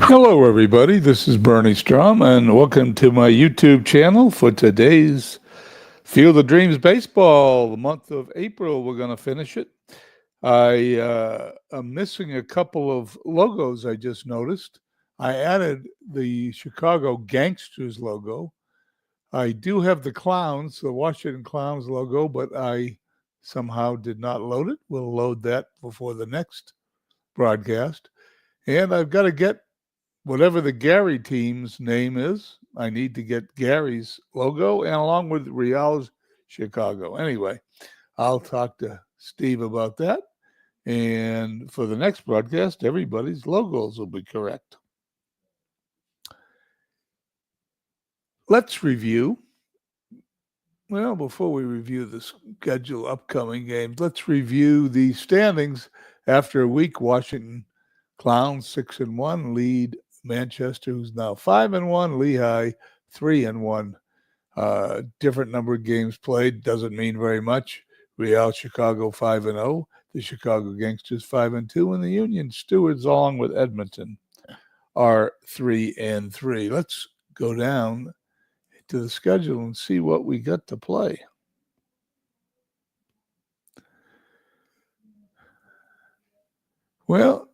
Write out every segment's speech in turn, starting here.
Hello, everybody. This is Bernie Strom, and welcome to my YouTube channel for today's Field of Dreams Baseball. The month of April, we're going to finish it. I am missing a couple of logos I just noticed. I added the Chicago Gangsters logo. I do have the Clowns, the Washington Clowns logo, but I somehow did not load it. We'll load that before the next broadcast. And I've got to get whatever the Gary team's name is. I need to get Gary's logo and along with Real's Chicago. Anyway, I'll talk to Steve about that. And for the next broadcast, everybody's logos will be correct. Let's review. Well, before we review the schedule upcoming games, let's review the standings after a week. Washington Clowns 6-1 lead Manchester, who's now 5-1. Lehigh 3-1. Different number of games played doesn't mean very much. Real Chicago 5-0. The Chicago Gangsters 5-2, and the Union Stewards, along with Edmonton, are 3-3. Let's go down to the schedule and see what we got to play. Well,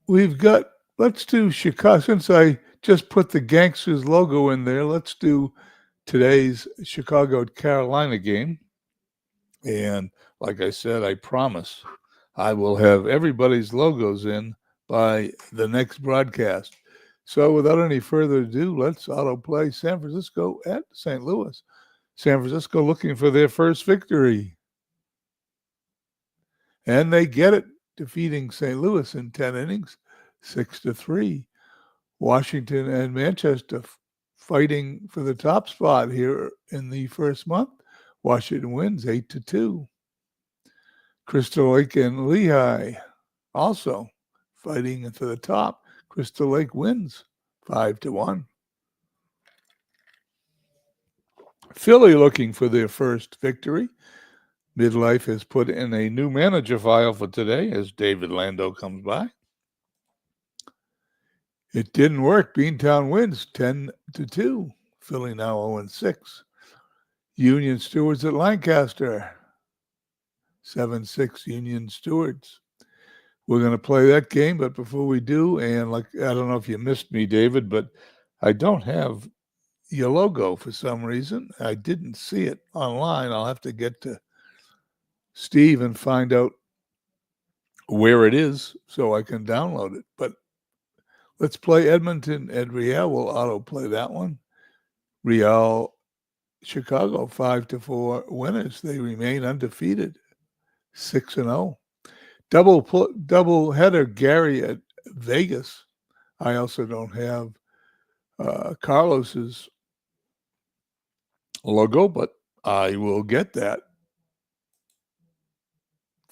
let's do Chicago. Since I just put the Gangsters logo in there, let's do today's Chicago Carolina game. And like I said, I promise I will have everybody's logos in by the next broadcast. So without any further ado, let's autoplay San Francisco at St. Louis. San Francisco looking for their first victory. And they get it, defeating St. Louis in 10 innings, 6-3. Washington and Manchester fighting for the top spot here in the first month. Washington wins 8-2. Crystal Lake and Lehigh also fighting for the top. Crystal Lake wins 5-1. Philly looking for their first victory. Midlife has put in a new manager file for today as David Lando comes by. It didn't work. Beantown wins 10-2. Philly now 0-6. Union Stewards at Lancaster 7-6 Union Stewards. We're going to play that game, but before we do, and I don't know if you missed me, David, but I don't have your logo for some reason. I didn't see it online. I'll have to get to Steve and find out where it is so I can download it. But let's play Edmonton at Real. We'll autoplay that one. Real Chicago 5-4 winners. They remain undefeated, 6-0. Double header Gary at Vegas. I also don't have Carlos's logo, but I will get that.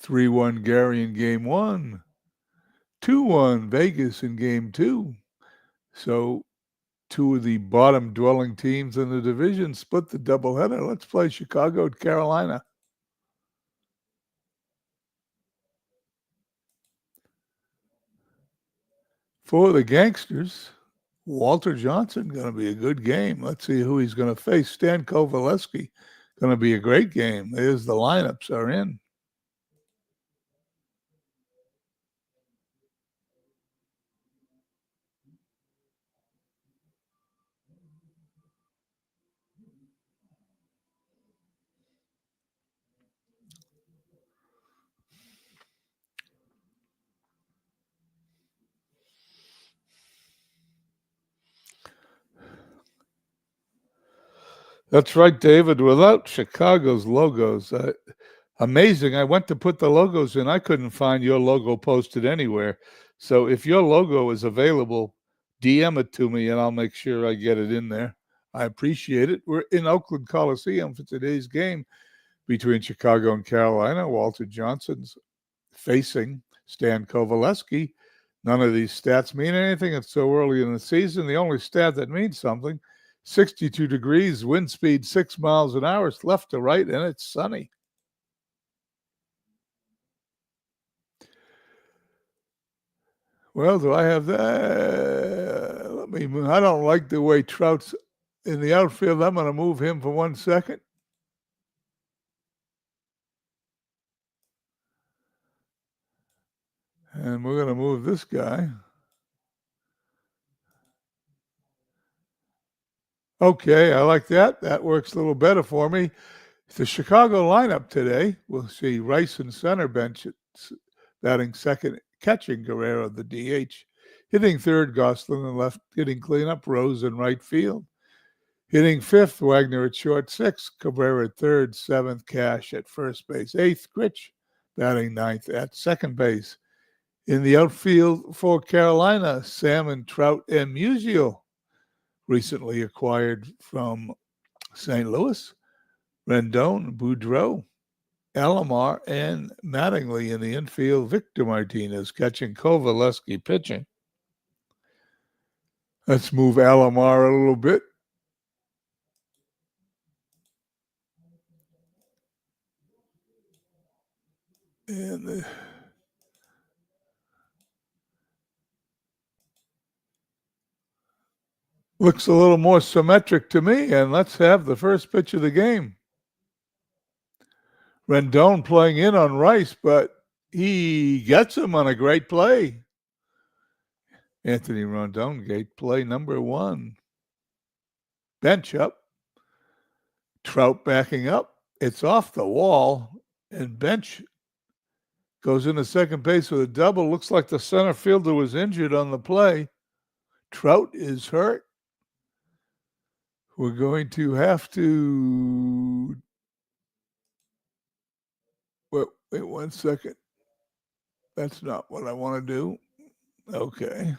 3-1 Gary in game 1. 2-1 Vegas in game 2. So two of the bottom dwelling teams in the division split the doubleheader. Let's play Chicago at Carolina. For the Gangsters, Walter Johnson going to be a good game. Let's see who he's going to face. Stan Kovaleski going to be a great game. There's the lineups are in. That's right, David. Without Chicago's logos, amazing. I went to put the logos in. I couldn't find your logo posted anywhere. So if your logo is available, DM it to me and I'll make sure I get it in there. I appreciate it. We're in Oakland Coliseum for today's game between Chicago and Carolina. Walter Johnson's facing Stan Kovaleski. None of these stats mean anything. It's so early in the season. The only stat that means something, 62 degrees, wind speed 6 miles an hour. It's left to right, and it's sunny. Well, do I have that? Let me move. I don't like the way Trout's in the outfield. I'm going to move him for 1 second. And we're going to move this guy. Okay, I like that. That works a little better for me. The Chicago lineup today, we'll see Rice in center bench, batting second, catching Guerrero, the DH. Hitting third, Gosselin, and left, hitting cleanup, Rose in right field. Hitting fifth, Wagner at short, sixth, Cabrera at third, seventh, Cash at first base, eighth, Grich batting ninth at second base. In the outfield for Carolina, Salmon, Trout, and Musial, recently acquired from St. Louis. Rendon, Boudreau, Alomar, and Mattingly in the infield. Victor Martinez catching, Kovaleski pitching. Let's move Alomar a little bit. And looks a little more symmetric to me. And let's have the first pitch of the game. Rendon playing in on Rice, but he gets him on a great play. Anthony Rendon, great play number one. Bench up. Trout backing up. It's off the wall, and Bench goes into second base with a double. Looks like the center fielder was injured on the play. Trout is hurt. We're going to have to wait 1 second. That's not what I want to do. Okay.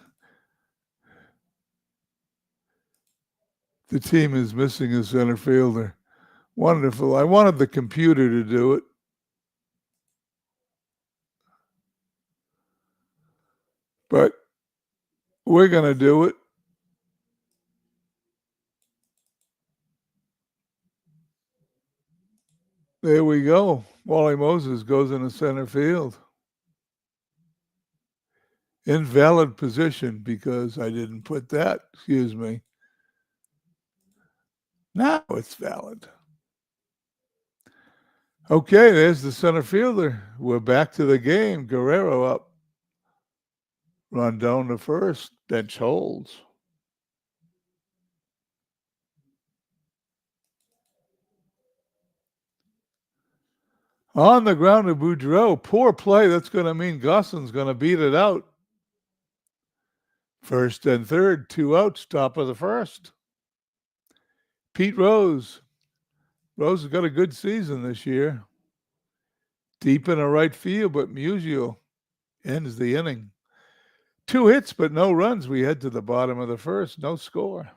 The team is missing a center fielder. Wonderful. I wanted the computer to do it. But we're going to do it. There we go. Wally Moses goes into center field. Invalid position because I didn't put that. Excuse me. Now it's valid. Okay, there's the center fielder. We're back to the game. Guerrero up. Rondon to first. Bench holds. On the ground to Boudreau. Poor play. That's going to mean Gosselin's going to beat it out. First and third, 2 outs, top of the first. Pete Rose. Rose has got a good season this year. Deep in the right field, but Musial ends the inning. 2 hits, but no runs. We head to the bottom of the first. No score.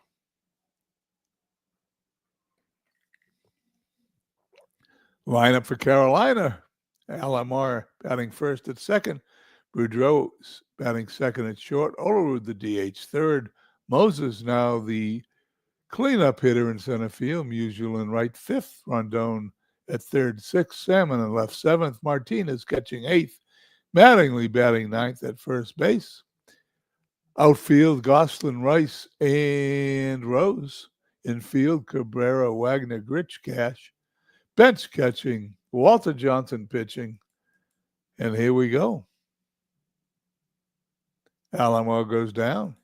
Lineup for Carolina. Alomar batting first at second. Boudreau batting second at short. Olerud the DH third. Moses now the cleanup hitter in center field. Musial in right fifth. Rondon at third, sixth. Salmon in left seventh. Martinez catching eighth. Mattingly batting ninth at first base. Outfield, Gosselin, Rice, and Rose. Infield, Cabrera, Wagner, Grich, Cash. Bench catching, Walter Johnson pitching. And here we go. Alomar goes down.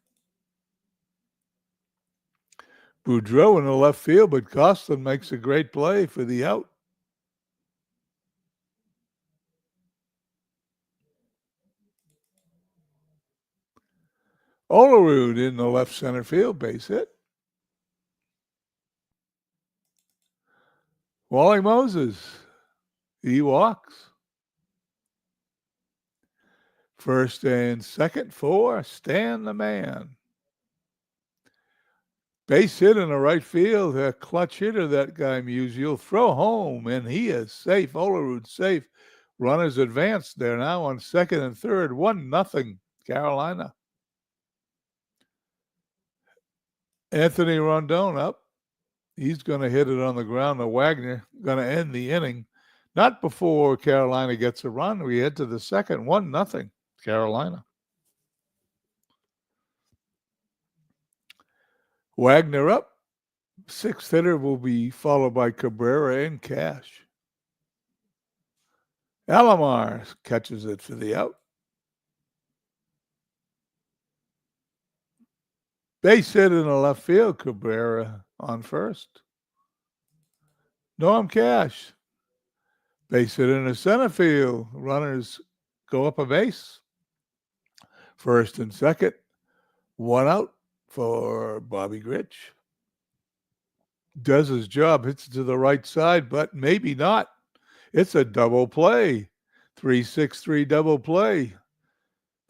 Boudreau in the left field, but Gosselin makes a great play for the out. Olerud in the left center field, base hit. Wally Moses, he walks. First and second for Stan the Man. Base hit in the right field, a clutch hitter, that guy Musial. Throw home, and he is safe. Olerud safe. Runners advanced. They're now on second and third. 1-0 Carolina. Anthony Rondon up. He's going to hit it on the ground to Wagner. Going to end the inning. Not before Carolina gets a run. We head to the second. 1-0 Carolina. Wagner up. Sixth hitter will be followed by Cabrera and Cash. Alomar catches it for the out. Base hit in the left field. Cabrera on first. Norm Cash. Base hit in the center field. Runners go up a base. First and second. One out for Bobby Grich. Does his job. Hits it to the right side, but maybe not. It's a double play. 3-6-3 double play.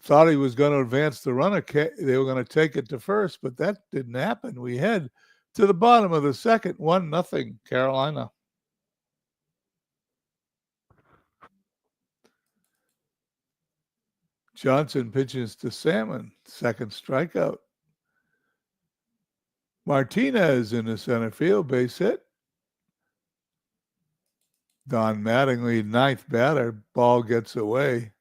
Thought he was going to advance the runner. They were going to take it to first, but that didn't happen. We head to the bottom of the second. 1-0 Carolina. Johnson pitches to Salmon. Second strikeout. Martinez in the center field. Base hit. Don Mattingly, ninth batter. Ball gets away.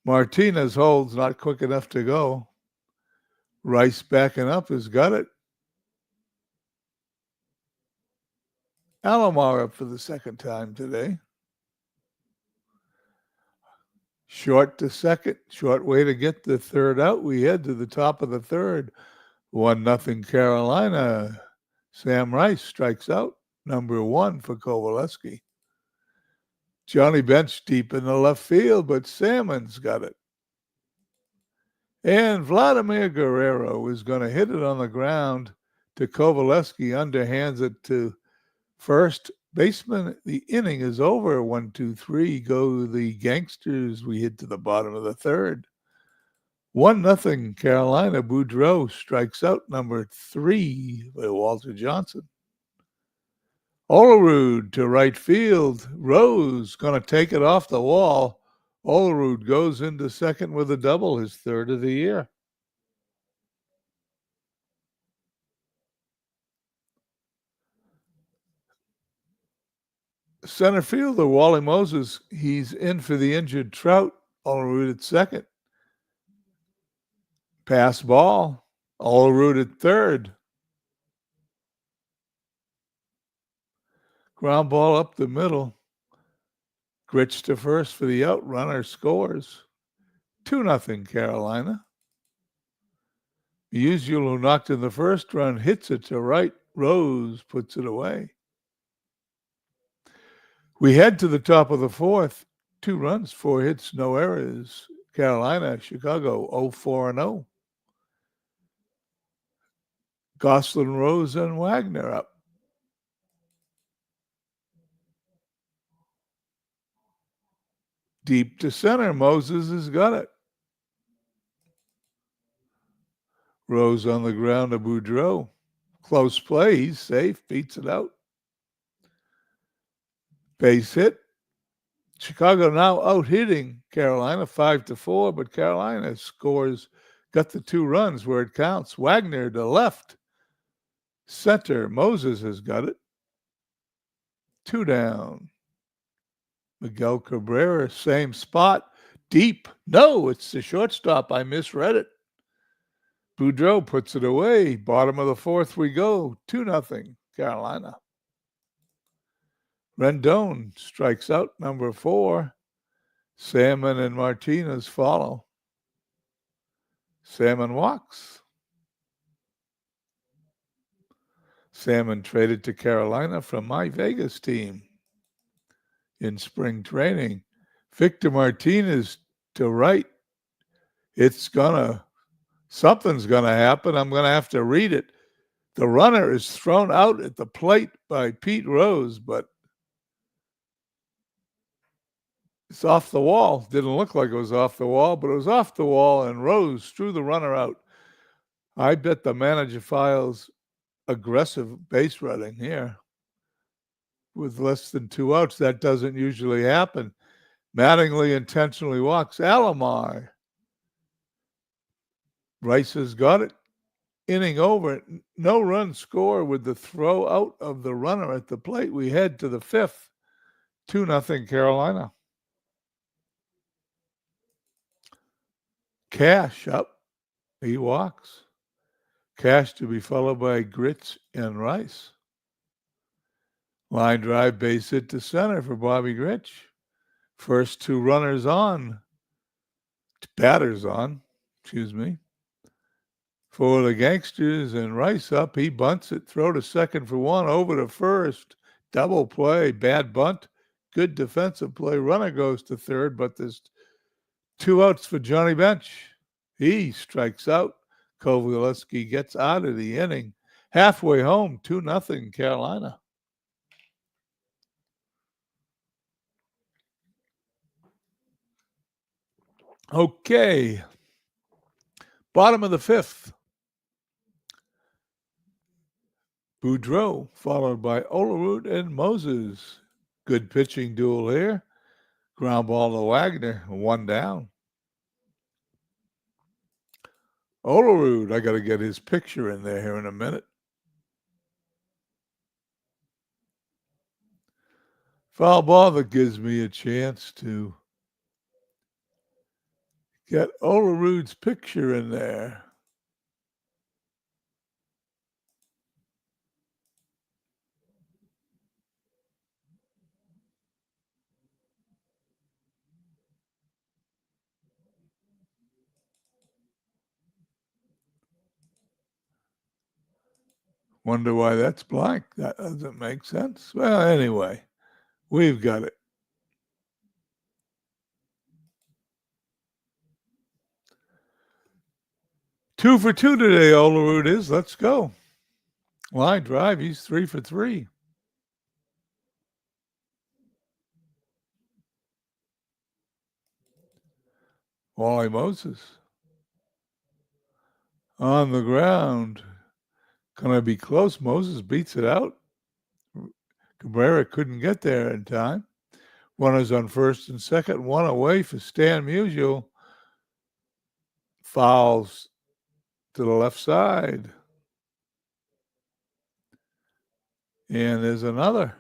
Martinez holds, not quick enough to go. Rice backing up has got it. Alomar up for the second time today. Short to second. Short way to get the third out. We head to the top of the third. 1-0 Carolina. Sam Rice strikes out. Number 1 for Kovaleski. Johnny Bench deep in the left field, but Salmon's got it. And Vladimir Guerrero is going to hit it on the ground to Kovaleski. Underhands it to first baseman. The inning is over. 1-2-3. Go the Gangsters. We hit to the bottom of the third. 1-0 Carolina. Boudreaux strikes out. Number 3 by Walter Johnson. Olerud to right field. Rose going to take it off the wall. Olerud goes into second with a double, his third of the year. Center fielder Wally Moses, he's in for the injured Trout. Olerud at second. Pass ball. Olerud at third. Ground ball up the middle. Grich to first for the out. Runner scores. 2-0 Carolina. Musial, who knocked in the first run, hits it to right. Rose puts it away. We head to the top of the fourth. 2 runs, 4 hits, no errors. Carolina, Chicago, 0-4-0. Gosselin, Rose, and Wagner up. Deep to center. Moses has got it. Rose on the ground to Boudreaux. Close play. He's safe. Beats it out. Base hit. Chicago now out hitting Carolina 5-4, but Carolina scores, got the 2 runs where it counts. Wagner to left. Center. Moses has got it. 2 down. Miguel Cabrera, same spot. Deep. No, it's the shortstop. I misread it. Boudreaux puts it away. Bottom of the fourth we go. 2-0 Carolina. Rendon strikes out, number 4. Salmon and Martinez follow. Salmon walks. Salmon traded to Carolina from my Vegas team in spring training. Victor Martinez to right. Something's gonna happen. I'm gonna have to read it. The runner is thrown out at the plate by Pete Rose, but it's off the wall. Didn't look like it was off the wall, but it was off the wall, and Rose threw the runner out. I bet the manager files aggressive base running here with less than 2 outs. That doesn't usually happen. Mattingly intentionally walks Alomar. Rice has got it. Inning over. No run score with the throw out of the runner at the plate. We head to the fifth. 2-0 Carolina. Cash up. He walks. Cash to be followed by Grits and Rice. Line drive, base hit to center for Bobby Grich. First 2 runners on. Batters on, excuse me. For the Gangsters, and Rice up. He bunts it. Throw to second for 1. Over to first. Double play. Bad bunt. Good defensive play. Runner goes to third, but there's 2 outs for Johnny Bench. He strikes out. Kovaleski gets out of the inning. Halfway home, 2-0 Carolina. Okay. Bottom of the fifth. Boudreaux, followed by Olerud and Moses. Good pitching duel here. Ground ball to Wagner, 1 down. Olerud, I got to get his picture in there here in a minute. Foul ball that gives me a chance to get Olerud's picture in there. Wonder why that's blank. That doesn't make sense. Well, anyway, we've got it. Two for 2 today, Olerud is. Let's go. Line drive, he's 3 for 3. Wally Moses on the ground. Gonna be close. Moses beats it out. Cabrera couldn't get there in time. Runners on first and second. 1 away for Stan Musial. Fouls to the left side. And there's another.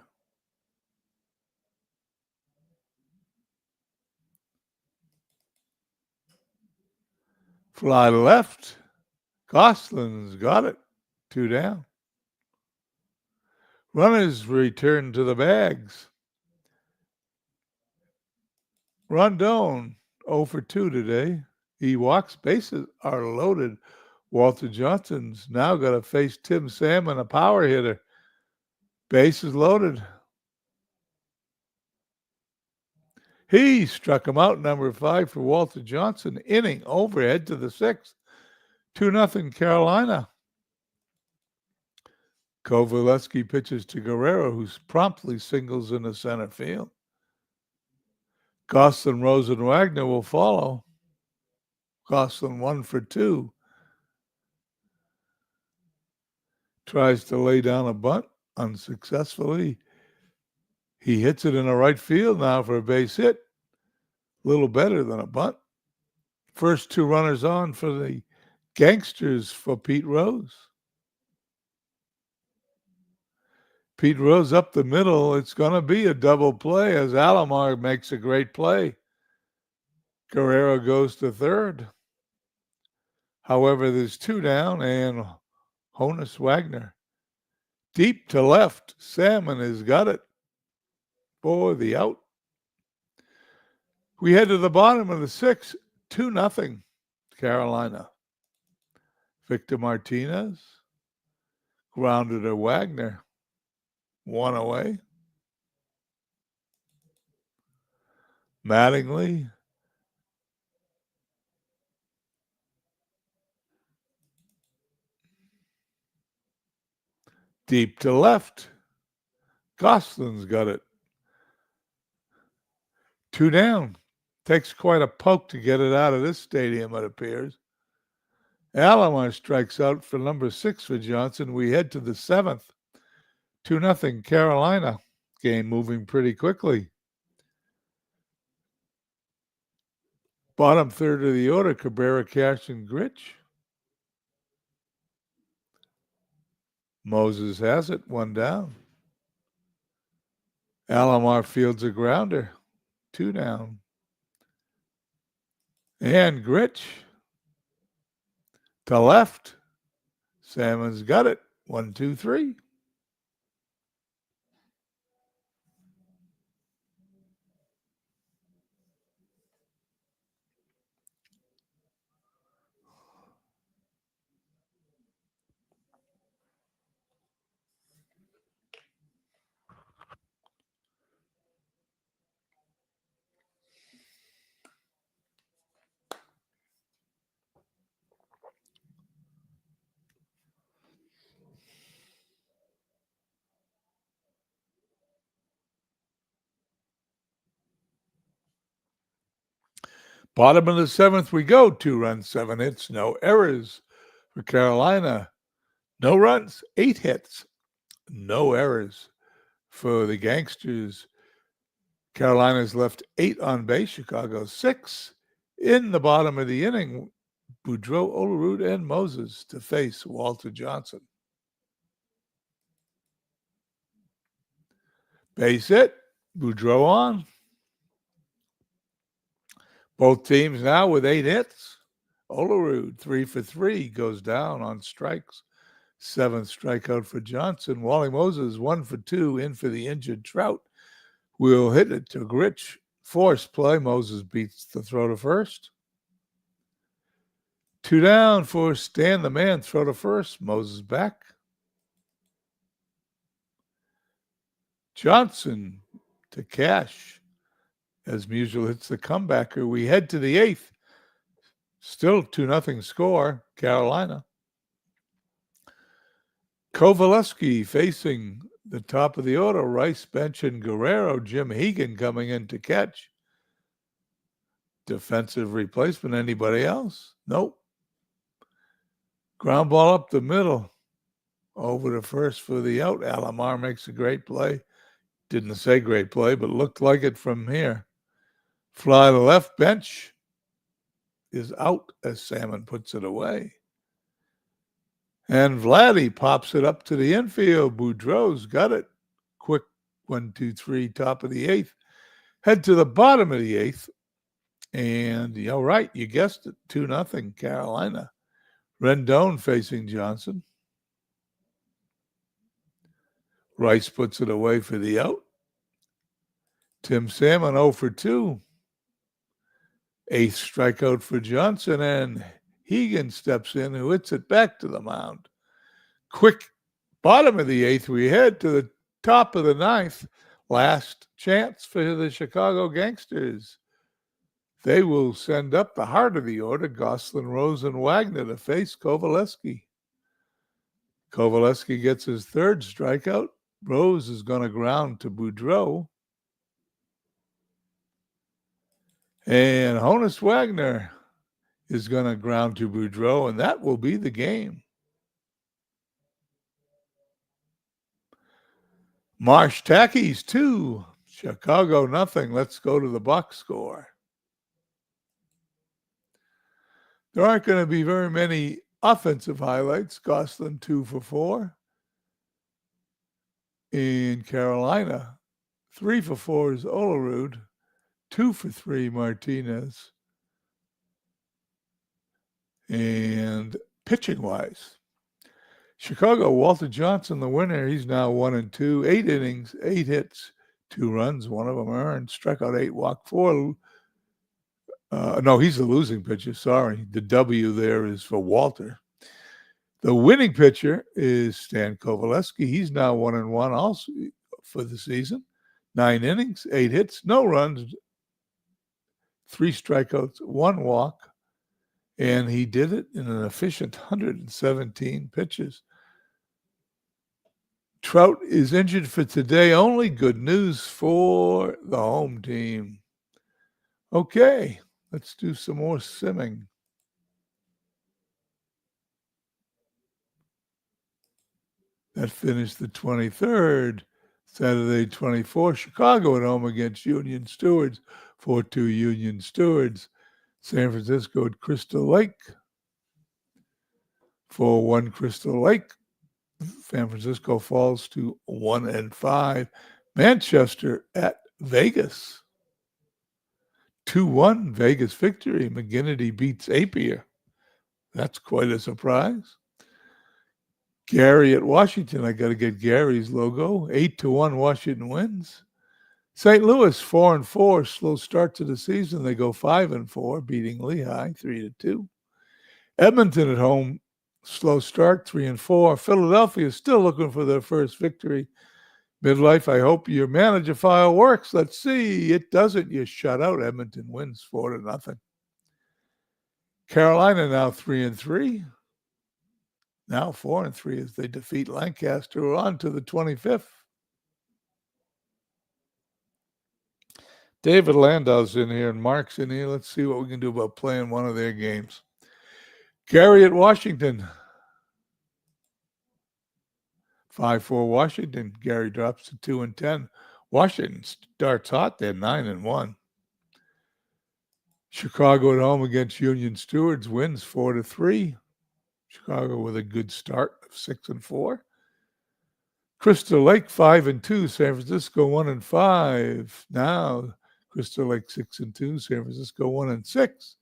Fly left. Gosselin's got it. 2 down. Runners return to the bags. Rondon, 0 for 2 today. He walks. Bases are loaded. Walter Johnson's now got to face Tim Salmon, a power hitter. Bases loaded. He struck him out, number 5 for Walter Johnson. Inning over, head to the 6th. 2-0 Carolina. Kovaleski pitches to Guerrero, who promptly singles into center field. Gosselin, Rose, and Wagner will follow. Gosselin 1 for 2. Tries to lay down a bunt unsuccessfully. He hits it in the right field now for a base hit. A little better than a bunt. First 2 runners on for the Gangsters for Pete Rose. Pete Rose up the middle. It's going to be a double play as Alomar makes a great play. Guerrero goes to third. However, there's 2 down, and Honus Wagner deep to left. Salmon has got it for the out. We head to the bottom of the 6th, 2-0 Carolina. Victor Martinez grounded to Wagner. 1 away. Mattingly. Deep to left. Gosselin's got it. 2 down. Takes quite a poke to get it out of this stadium, it appears. Alomar strikes out for number 6 for Johnson. We head to the 7th. 2-0 Carolina. Game moving pretty quickly. Bottom third of the order, Cabrera, Cash, and Gritch. Moses has it, 1 down. Alomar fields a grounder, 2 down. And Gritch to left. Salmon's got it, 1, 2, 3. Bottom of the 7th we go. 2 runs, 7 hits, no errors for Carolina. No runs, 8 hits, no errors for the Gangsters. Carolina's left 8 on base, Chicago 6. In the bottom of the inning, Boudreau, Olerud, and Moses to face Walter Johnson. Base hit, Boudreau on. Both teams now with 8 hits. Olerud, 3 for 3, goes down on strikes. 7th strikeout for Johnson. Wally Moses, 1 for 2, in for the injured Trout. Will hit it to Gritch. Force play. Moses beats the throw to first. 2 down for Stan the Man. Throw to first. Moses back. Johnson to Cash. As Musial hits the comebacker, we head to the 8th. Still 2-0 score, Carolina. Kovaleski facing the top of the order. Rice, Bench, and Guerrero. Jim Hegan coming in to catch. Defensive replacement. Anybody else? Nope. Ground ball up the middle. Over to first for the out. Alomar makes a great play. Didn't say great play, but looked like it from here. Fly to left. Bench is out as Salmon puts it away. And Vladdy pops it up to the infield. Boudreau's got it. Quick 1, 2, 3, top of the 8th. Head to the bottom of the 8th. And you're right, you guessed it, 2-0 Carolina. Rendon facing Johnson. Rice puts it away for the out. Tim Salmon 0 for 2. 8th strikeout for Johnson, and Hegan steps in, who hits it back to the mound. Quick bottom of the 8th, we head to the top of the 9th. Last chance for the Chicago Gangsters. They will send up the heart of the order, Gosselin, Rose, and Wagner to face Kovaleski. Kovaleski gets his 3rd strikeout. Rose is going to ground to Boudreau. And Honus Wagner is going to ground to Boudreau, and that will be the game. Marsh Tackies 2, Chicago 0. Let's go to the box score. There aren't going to be very many offensive highlights. Gosselin 2 for 4. In Carolina, 3 for 4 is Olerud. 2 for 3, Martinez. And pitching-wise, Chicago, Walter Johnson, the winner. He's now 1 and 2, 8 innings, 8 hits, 2 runs, 1 of them earned. Struck out 8, walked 4. No, he's the losing pitcher. Sorry. The W there is for Walter. The winning pitcher is Stan Kovaleski. He's now 1 and 1 also for the season. 9 innings, 8 hits, no runs, 3 strikeouts, 1 walk, and he did it in an efficient 117 pitches. Trout is injured for today only. Good news for the home team. Okay, let's do some more simming. That finished the 23rd. Saturday, 24th, Chicago at home against Union Stewards, 4-2 Union Stewards. San Francisco at Crystal Lake, 4-1 Crystal Lake. San Francisco falls to 1-5. Manchester at Vegas, 2-1 Vegas victory. McGinnity beats Apier. That's quite a surprise. Gary at Washington. I got to get Gary's logo. 8-1 Washington wins. St. Louis 4-4. Slow start to the season. They go 5-4, beating Lehigh 3-2. Edmonton at home. Slow start 3-4. Philadelphia is still looking for their first victory. Midlife, I hope your manager file works. Let's see. It doesn't. You shut out. Edmonton wins 4-0. Carolina now 3-3. Now 4-3 as they defeat Lancaster. We're on to the 25th. David Landau's in here and Mark's in here. Let's see what we can do about playing one of their games. Gary at Washington. 5-4 Washington. Gary drops to 2-10. Washington starts hot. They're 9-1. Chicago at home against Union Stewards wins 4-3. Chicago with a good start of 6-4. Crystal Lake 5-2. San Francisco 1-5. Now Crystal Lake 6-2. San Francisco 1-6.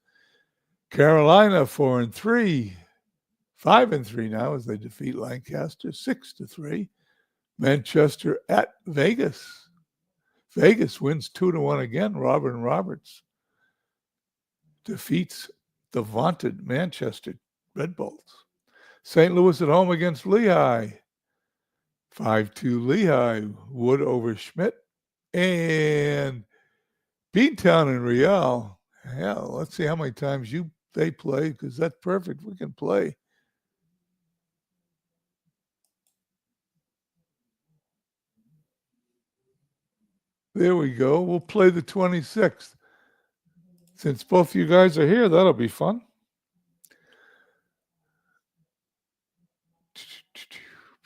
Carolina 4-3. 5-3 now as they defeat Lancaster 6-3. Manchester at Vegas. Vegas wins 2-1 again. Robin Roberts defeats the vaunted Manchester Red Bulls. St. Louis at home against Lehigh. 5-2 Lehigh. Wood over Schmidt. And Beantown and Real. Hell, let's see how many times they play, because that's perfect. We can play. There we go. We'll play the 26th. Since both of you guys are here, that'll be fun.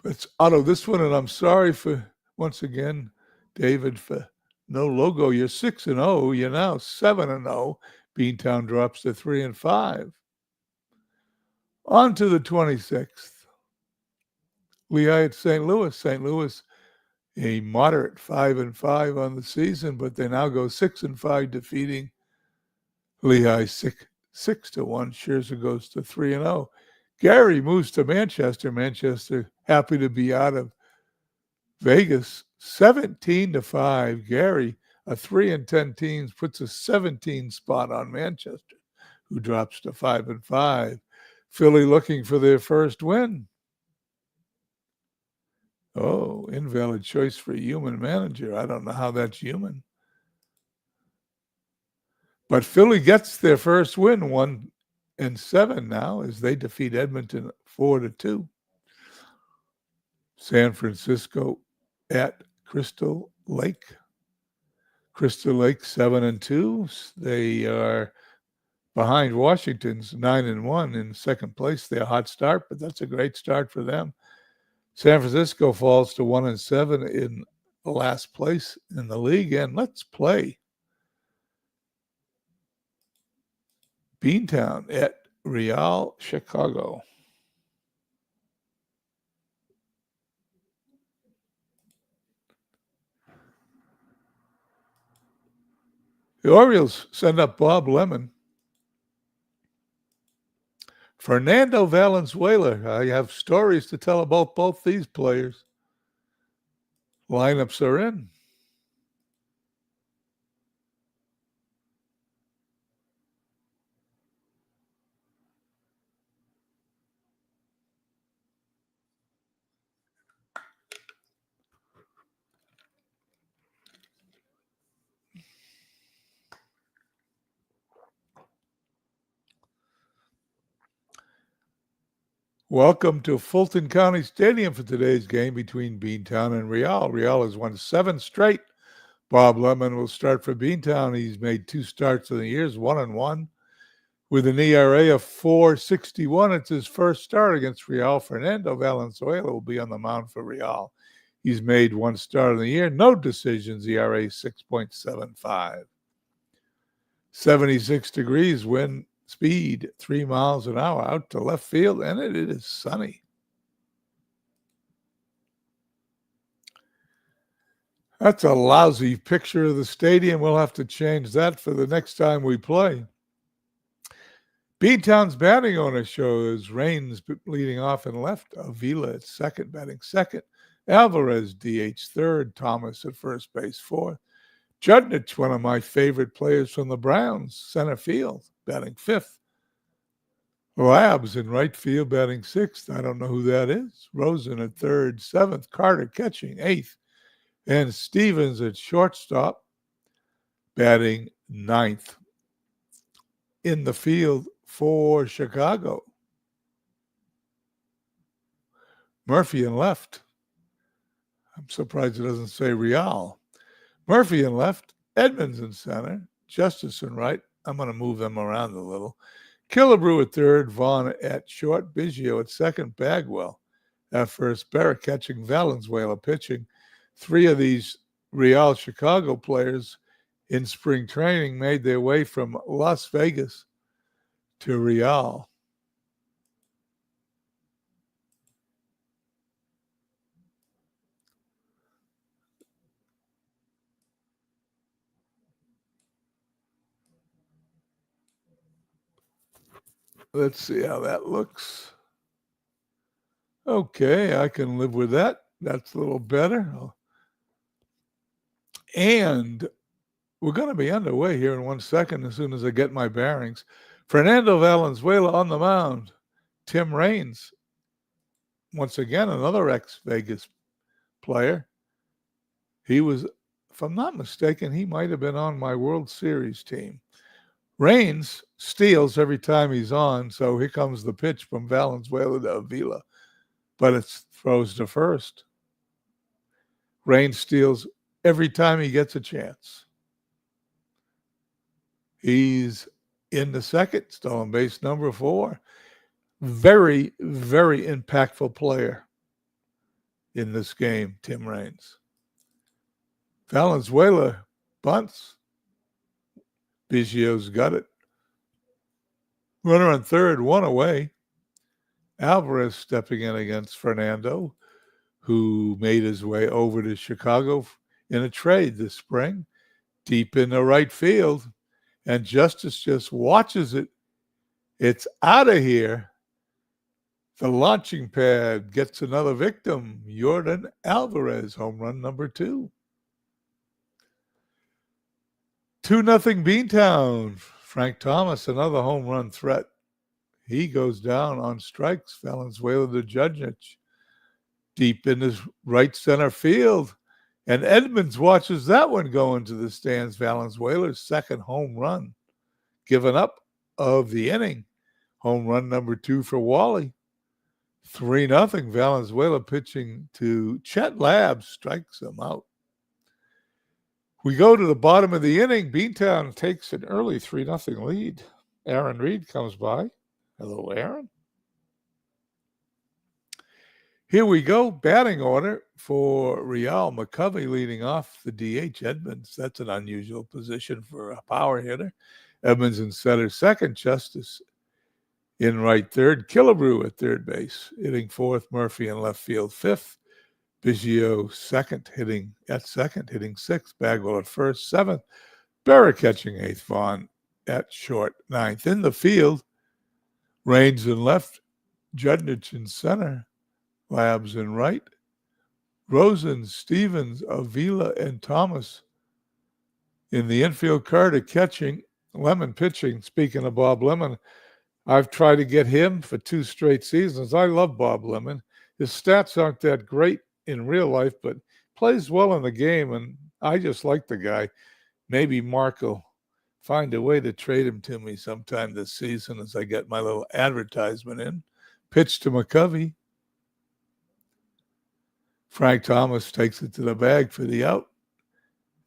It's Otto, this one, and I'm sorry for, once again, David, for no logo. You're 6-0. You're now 7-0. Beantown drops to 3-5. On to the 26th. Lehigh at St. Louis. St. Louis, a moderate 5-5 on the season, but they now go 6-5, defeating Lehigh 6-1. Scherzer goes to 3-0. Gary moves to Manchester. Manchester happy to be out of Vegas, 17-5. Gary, a 3-10 team, puts a 17 spot on Manchester, who drops to 5-5. Philly looking for their first win. Oh, invalid choice for human manager. I don't know how that's human. But Philly gets their first win, 1-7 now, as they defeat Edmonton 4-2. San Francisco at Crystal Lake. Crystal Lake 7-2. They are behind Washington's 9-1 in second place. They're a hot start, but that's a great start for them. San Francisco falls to 1-7 in the last place in the league. And let's play Beantown at Real Chicago. The Orioles send up Bob Lemon. Fernando Valenzuela. I have stories to tell about both these players. Lineups are in. Welcome to Fulton County Stadium for today's game between Beantown and Real. Real has won 7 straight. Bob Lemon will start for Beantown. He's made 2 starts in the years, 1-1. With an ERA of 4.61, it's his first start against Real. Fernando Valenzuela will be on the mound for Real. He's made 1 start in the year, no decisions, ERA 6.75. 76 degrees, wind speed 3 miles an hour out to left field, and it is sunny. That's a lousy picture of the stadium. We'll have to change that for the next time we play. Beantown's batting order shows Raines leading off in left, Avila at second, batting second, Alvarez DH third, Thomas at first base fourth, Judnich, one of my favorite players from the Browns, center field, batting fifth. Labs in right field, batting sixth. I don't know who that is. Rosen at third, seventh. Carter catching eighth. And Stevens at shortstop, batting ninth. In the field for Chicago, Murphy in left. I'm surprised it doesn't say Real. Murphy in left, Edmonds in center, Justice in right. I'm going to move them around a little. Killebrew at third, Vaughn at short, Biggio at second, Bagwell at first, Barrett catching, Valenzuela pitching. 3 of these Real Chicago players in spring training made their way from Las Vegas to Real. Let's see how that looks. Okay, I can live with that. That's a little better. And we're going to be underway here in 1 second as soon as I get my bearings. Fernando Valenzuela on the mound. Tim Raines, once again, another ex-Vegas player. He was, if I'm not mistaken, he might have been on my World Series team. Raines steals every time he's on, so here comes the pitch from Valenzuela to Avila, but it throws to first. Raines steals every time he gets a chance. He's in the second, stolen base number 4. Very, very impactful player in this game, Tim Raines. Valenzuela bunts. Biggio's got it. Runner on third, 1 away. Alvarez stepping in against Fernando, who made his way over to Chicago in a trade this spring, deep in the right field. And Justice just watches it. It's out of here. The launching pad gets another victim. Yordan Alvarez, home run number 2. 2-0 Beantown. Frank Thomas, another home run threat. He goes down on strikes. Valenzuela to Judnich. Deep in his right center field. And Edmonds watches that one go into the stands. Valenzuela's second home run given up of the inning. Home run number 2 for Wally. 3-0. Valenzuela pitching to Chet Labs, strikes him out. We go to the bottom of the inning. Beantown takes an early 3-0 lead. Aaron Reed comes by. Hello, Aaron. Here we go. Batting order for Real. McCovey leading off the DH. Edmonds, that's an unusual position for a power hitter. Edmonds in center second. Justice in right third. Killebrew at third base. Hitting fourth. Murphy in left field fifth. Biggio second, hitting sixth. Bagwell at first, seventh. Barrett catching eighth. Vaughn at short, ninth. In the field, Raines in left, Judnich in center, Labs in right, Rosen, Stevens, Avila, and Thomas in the infield. Carter catching, Lemon pitching. Speaking of Bob Lemon, I've tried to get him for 2 straight seasons. I love Bob Lemon. His stats aren't that great in real life, but plays well in the game, and I just like the guy. Maybe Mark will find a way to trade him to me sometime this season as I get my little advertisement in. Pitch to McCovey. Frank Thomas takes it to the bag for the out.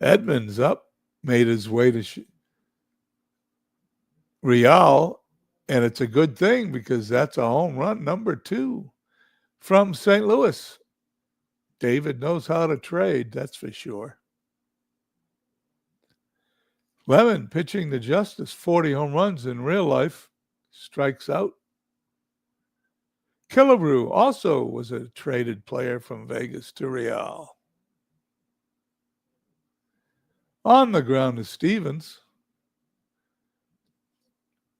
Edmonds up, made his way to Real, and it's a good thing because that's a home run, number 2 from St. Louis. David knows how to trade, that's for sure. Lemon pitching to Justice, 40 home runs in real life, strikes out. Killebrew also was a traded player from Vegas to Real. On the ground is Stevens.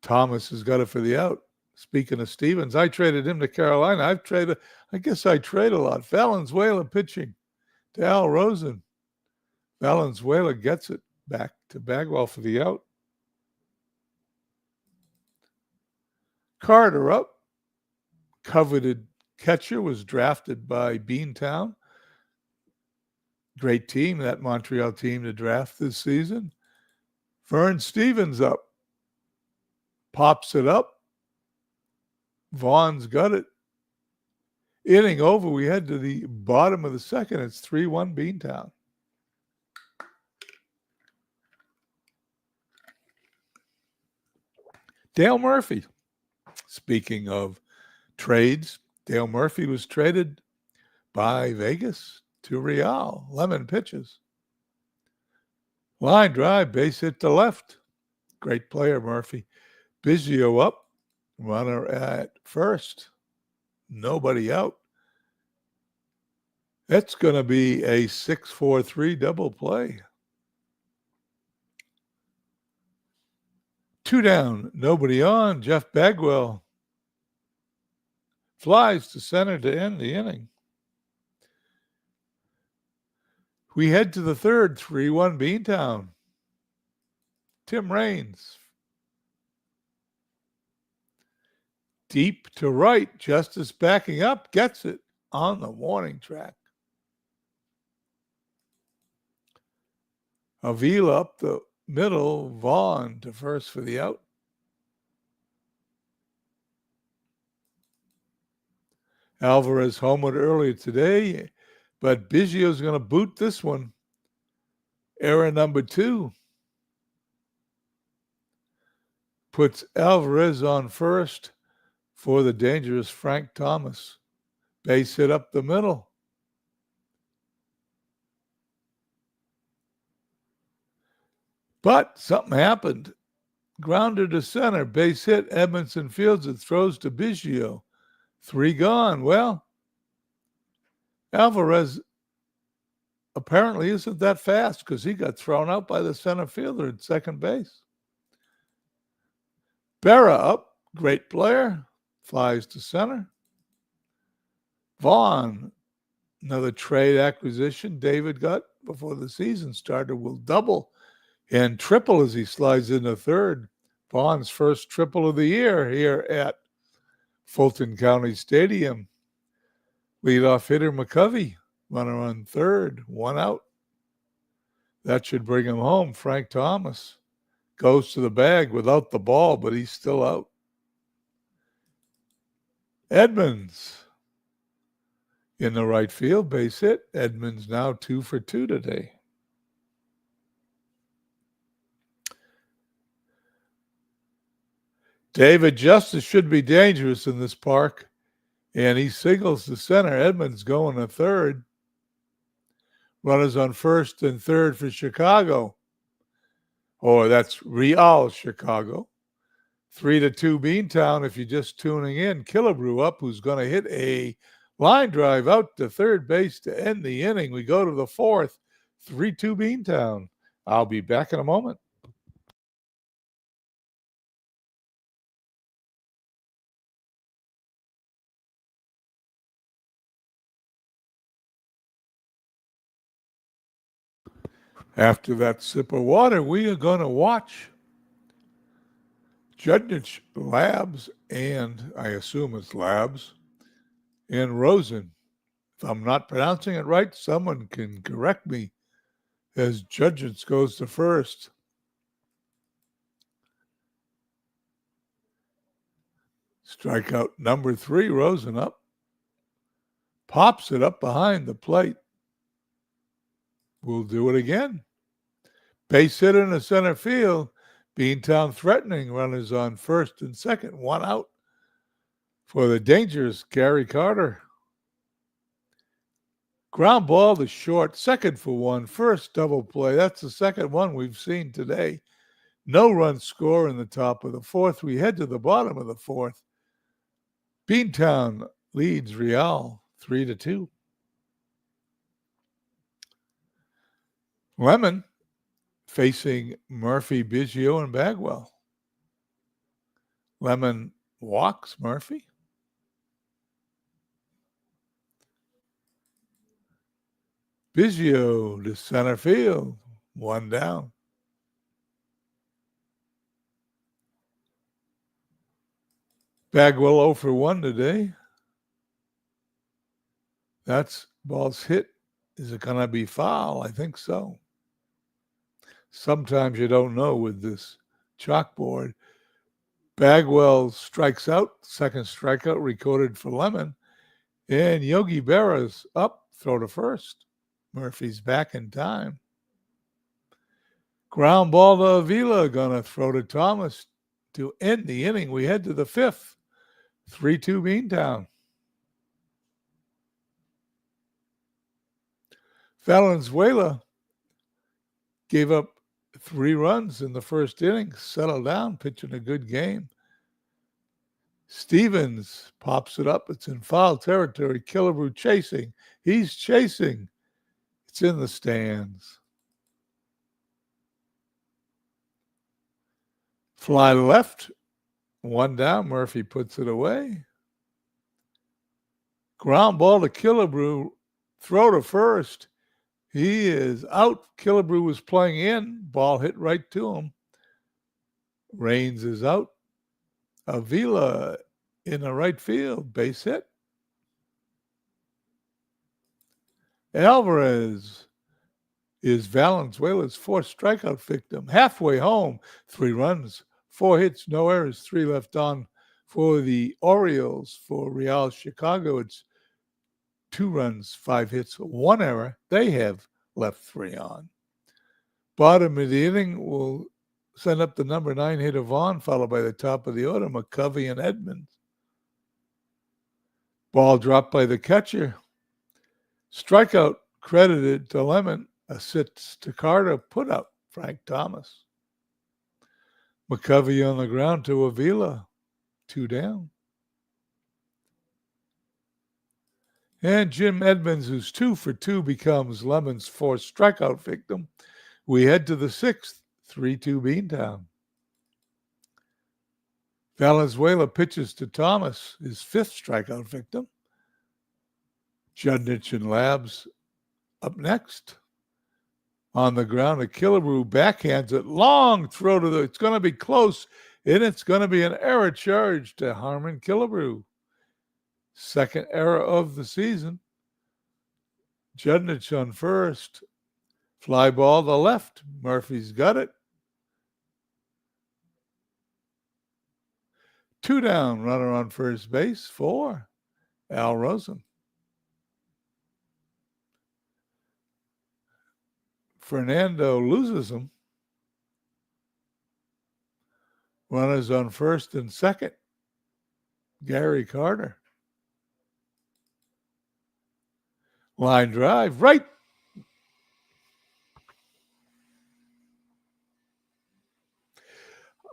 Thomas has got it for the out. Speaking of Stevens, I traded him to Carolina. I guess I trade a lot. Valenzuela pitching to Al Rosen. Valenzuela gets it back to Bagwell for the out. Carter up. Coveted catcher was drafted by Beantown. Great team, that Montreal team to draft this season. Vern Stevens up. Pops it up. Vaughn's got it. Inning over. We head to the bottom of the second. It's 3-1 Beantown. Dale Murphy. Speaking of trades, Dale Murphy was traded by Vegas to Real. Lemon pitches. Line drive, base hit to left. Great player, Murphy. Biggio up. Runner at first. Nobody out. That's going to be a 6-4-3 double play. 2 down, nobody on. Jeff Bagwell flies to center to end the inning. We head to the third, 3-1 Beantown. Tim Raines. Deep to right, Justice backing up, gets it on the warning track. Avila up the middle, Vaughn to first for the out. Alvarez homered earlier today, but Biggio's going to boot this one. Error number 2. Puts Alvarez on first for the dangerous Frank Thomas. Base hit up the middle. But something happened. Grounder to center, base hit. Edmondson fields it, throws to Biggio. 3 gone. Well, Alvarez apparently isn't that fast because he got thrown out by the center fielder at second base. Berra up, great player, flies to center. Vaughn, another trade acquisition David got before the season started, will double and triple as he slides into third. Vaughn's first triple of the year here at Fulton County Stadium. Leadoff hitter McCovey, runner on third, 1 out. That should bring him home. Frank Thomas goes to the bag without the ball, but he's still out. Edmonds in the right field, base hit. Edmonds now 2 for 2 today. David Justice should be dangerous in this park, and he signals to center. Edmonds going to third. Runners on first and third for Chicago. Or that's Real Chicago. 3-2 Beantown if you're just tuning in. Killebrew up, who's going to hit a line drive out to third base to end the inning. We go to the fourth, 3-2 Beantown. I'll be back in a moment. After that sip of water, we are going to watch Judnich Labs, and I assume it's Labs, and Rosen. If I'm not pronouncing it right, someone can correct me as Judgins goes to first. Strikeout number 3, Rosen up. Pops it up behind the plate. We'll do it again. Base hit in the center field. Beantown threatening. Runners on first and second. 1 out for the dangerous Gary Carter. Ground ball to short. Second for 1. First double play. That's the second one we've seen today. No run score in the top of the 4th. We head to the bottom of the 4th. Beantown leads Real 3-2. Lemon facing Murphy, Biggio, and Bagwell. Lemon walks Murphy. Biggio to center field. 1 down. Bagwell 0 for 1 today. That's ball's hit. Is it going to be foul? I think so. Sometimes you don't know with this chalkboard. Bagwell strikes out. Second strikeout recorded for Lemon. And Yogi Berra's up. Throw to first. Murphy's back in time. Ground ball to Avila. Going to throw to Thomas to end the inning. We head to the 5th. 3-2 Beantown. Valenzuela gave up 3 runs in the first inning, settled down, pitching a good game. Stevens pops it up. It's in foul territory. Killebrew chasing. He's chasing. It's in the stands. Fly left. 1 down. Murphy puts it away. Ground ball to Killebrew. Throw to first. He is out. Killebrew was playing in. Ball hit right to him. Raines is out. Avila in the right field. Base hit. Alvarez is Valenzuela's 4th strikeout victim. Halfway home. 3 runs. 4 hits, no errors. 3 left on for the Orioles. For Real Chicago, it's 2 runs, 5 hits, 1 error. They have left 3 on. Bottom of the inning will send up the number 9 hitter Vaughn, followed by the top of the order, McCovey and Edmonds. Ball dropped by the catcher. Strikeout credited to Lemon. Assists to Carter. Put up Frank Thomas. McCovey on the ground to Avila. 2 down. And Jim Edmonds, who's 2 for 2, becomes Lemon's 4th strikeout victim. We head to the 6th, 3-2 Beantown. Valenzuela pitches to Thomas, his 5th strikeout victim. Judnich and Labs up next. On the ground, a Killebrew backhands it. Long throw to it's going to be close, and it's going to be an error charge to Harmon Killebrew. 2nd error of the season. Judnich on first. Fly ball to left. Murphy's got it. 2 down. Runner on first base. 4. Al Rosen. Fernando loses him. Runners on first and second. Gary Carter. Line drive, right.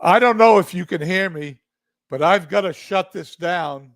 I don't know if you can hear me, but I've got to shut this down